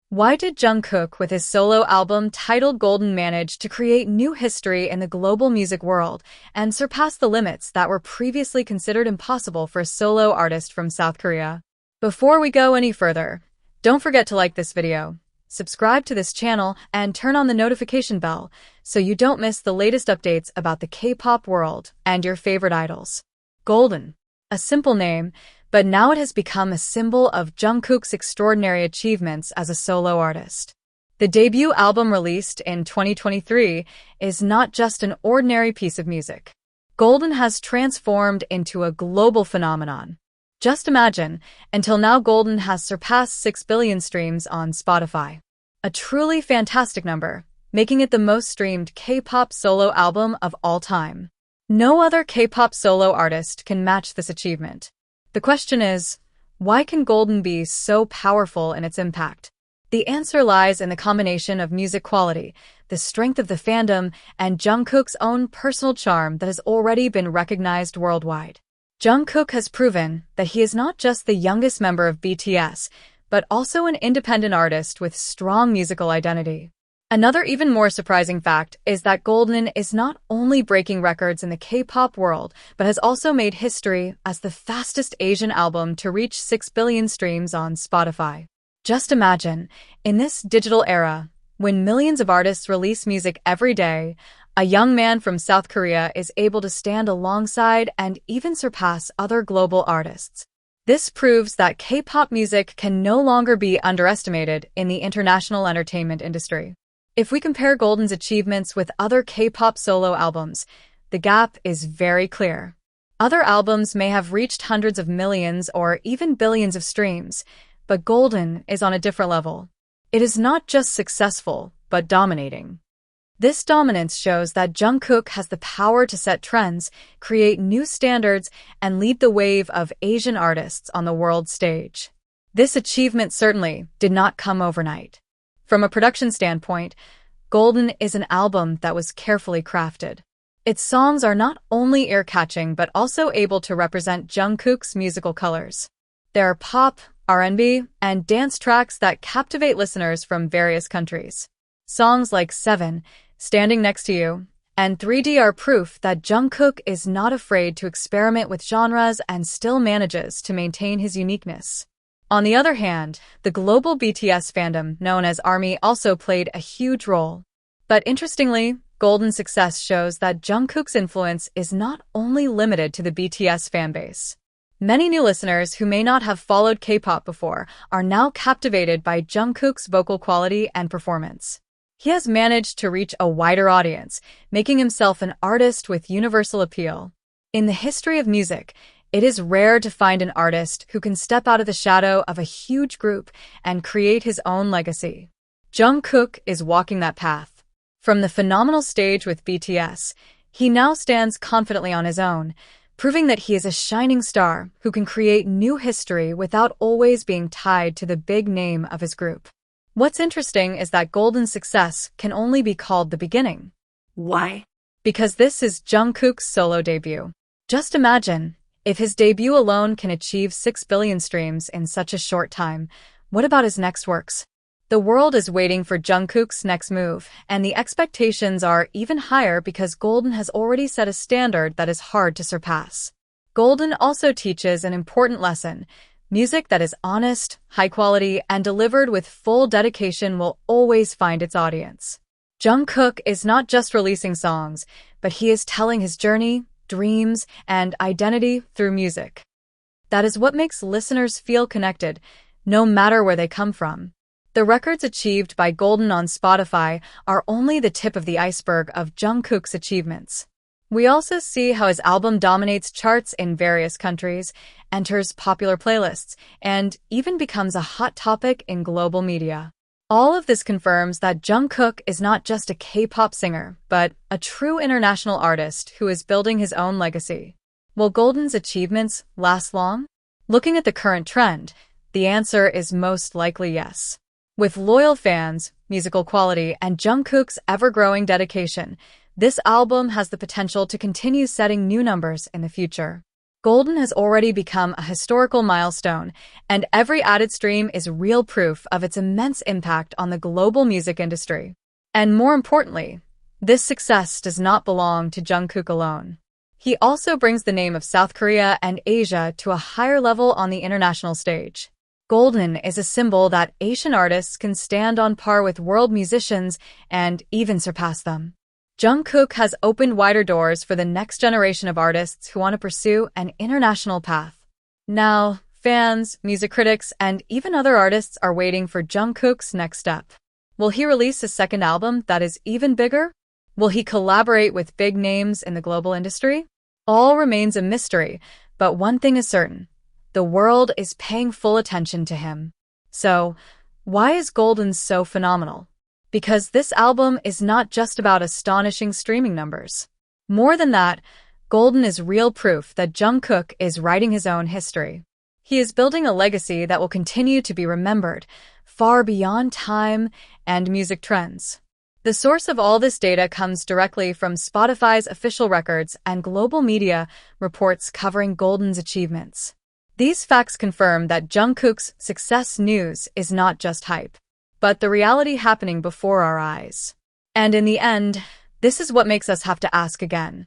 Why did Jungkook, with his solo album titled Golden, manage to create new history in the global music world and surpass the limits that were previously considered impossible for a solo artist from South Korea? Before we go any further, don't forget to like this video, subscribe to this channel, and turn on the notification bell so you don't miss the latest updates about the K-pop world and your favorite idols. Golden. A simple name, but now it has become a symbol of Jungkook's extraordinary achievements as a solo artist. The debut album released in 2023 is not just an ordinary piece of music. Golden has transformed into a global phenomenon. Just imagine, until now Golden has surpassed 6 billion streams on Spotify. A truly fantastic number, making it the most streamed K-pop solo album of all time. No other K-pop solo artist can match this achievement. The question is, why can Golden be so powerful in its impact? The answer lies in the combination of music quality, the strength of the fandom, and Jungkook's own personal charm that has already been recognized worldwide. Jungkook has proven that he is not just the youngest member of BTS, but also an independent artist with strong musical identity. Another even more surprising fact is that Golden is not only breaking records in the K-pop world, but has also made history as the fastest Asian album to reach 6 billion streams on Spotify. Just imagine, in this digital era, when millions of artists release music every day, a young man from South Korea is able to stand alongside and even surpass other global artists. This proves that K-pop music can no longer be underestimated in the international entertainment industry. If we compare Golden's achievements with other K-pop solo albums, the gap is very clear. Other albums may have reached hundreds of millions or even billions of streams, but Golden is on a different level. It is not just successful, but dominating. This dominance shows that Jungkook has the power to set trends, create new standards, and lead the wave of Asian artists on the world stage. This achievement certainly did not come overnight. From a production standpoint, Golden is an album that was carefully crafted. Its songs are not only ear-catching but also able to represent Jungkook's musical colors. There are pop, R&B, and dance tracks that captivate listeners from various countries. Songs like 7, Standing Next to You, and 3D are proof that Jungkook is not afraid to experiment with genres and still manages to maintain his uniqueness. On the other hand, the global BTS fandom, known as ARMY, also played a huge role. But interestingly, Golden's success shows that Jungkook's influence is not only limited to the BTS fanbase. Many new listeners who may not have followed K-pop before are now captivated by Jungkook's vocal quality and performance. He has managed to reach a wider audience, making himself an artist with universal appeal. In the history of music, it is rare to find an artist who can step out of the shadow of a huge group and create his own legacy. Jungkook is walking that path. From the phenomenal stage with BTS, he now stands confidently on his own, proving that he is a shining star who can create new history without always being tied to the big name of his group. What's interesting is that Golden's success can only be called the beginning. Why? Because this is Jungkook's solo debut. Just imagine, if his debut alone can achieve 6 billion streams in such a short time, what about his next works? The world is waiting for Jungkook's next move, and the expectations are even higher because Golden has already set a standard that is hard to surpass. Golden also teaches an important lesson. Music that is honest, high quality, and delivered with full dedication will always find its audience. Jungkook is not just releasing songs, but he is telling his journey, dreams, and identity through music. That is what makes listeners feel connected, no matter where they come from. The records achieved by Golden on Spotify are only the tip of the iceberg of Jungkook's achievements. We also see how his album dominates charts in various countries, enters popular playlists, and even becomes a hot topic in global media. All of this confirms that Jungkook is not just a K-pop singer, but a true international artist who is building his own legacy. Will Golden's achievements last long? Looking at the current trend, the answer is most likely yes. With loyal fans, musical quality, and Jungkook's ever-growing dedication, this album has the potential to continue setting new numbers in the future. Golden has already become a historical milestone, and every added stream is real proof of its immense impact on the global music industry. And more importantly, this success does not belong to Jungkook alone. He also brings the name of South Korea and Asia to a higher level on the international stage. Golden is a symbol that Asian artists can stand on par with world musicians and even surpass them. Jungkook has opened wider doors for the next generation of artists who want to pursue an international path. Now, fans, music critics, and even other artists are waiting for Jungkook's next step. Will he release a second album that is even bigger? Will he collaborate with big names in the global industry? All remains a mystery, but one thing is certain. The world is paying full attention to him. So, why is Golden so phenomenal? Because this album is not just about astonishing streaming numbers. More than that, Golden is real proof that Jungkook is writing his own history. He is building a legacy that will continue to be remembered, far beyond time and music trends. The source of all this data comes directly from Spotify's official records and global media reports covering Golden's achievements. These facts confirm that Jungkook's success news is not just hype, but the reality happening before our eyes. And in the end, this is what makes us have to ask again.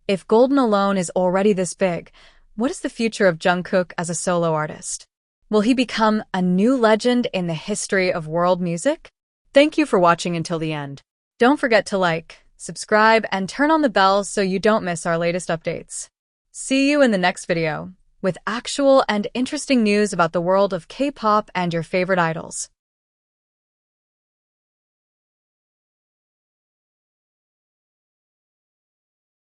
If Golden alone is already this big, what is the future of Jungkook as a solo artist? Will he become a new legend in the history of world music? Thank you for watching until the end. Don't forget to like, subscribe, and turn on the bell so you don't miss our latest updates. See you in the next video, with actual and interesting news about the world of K-pop and your favorite idols.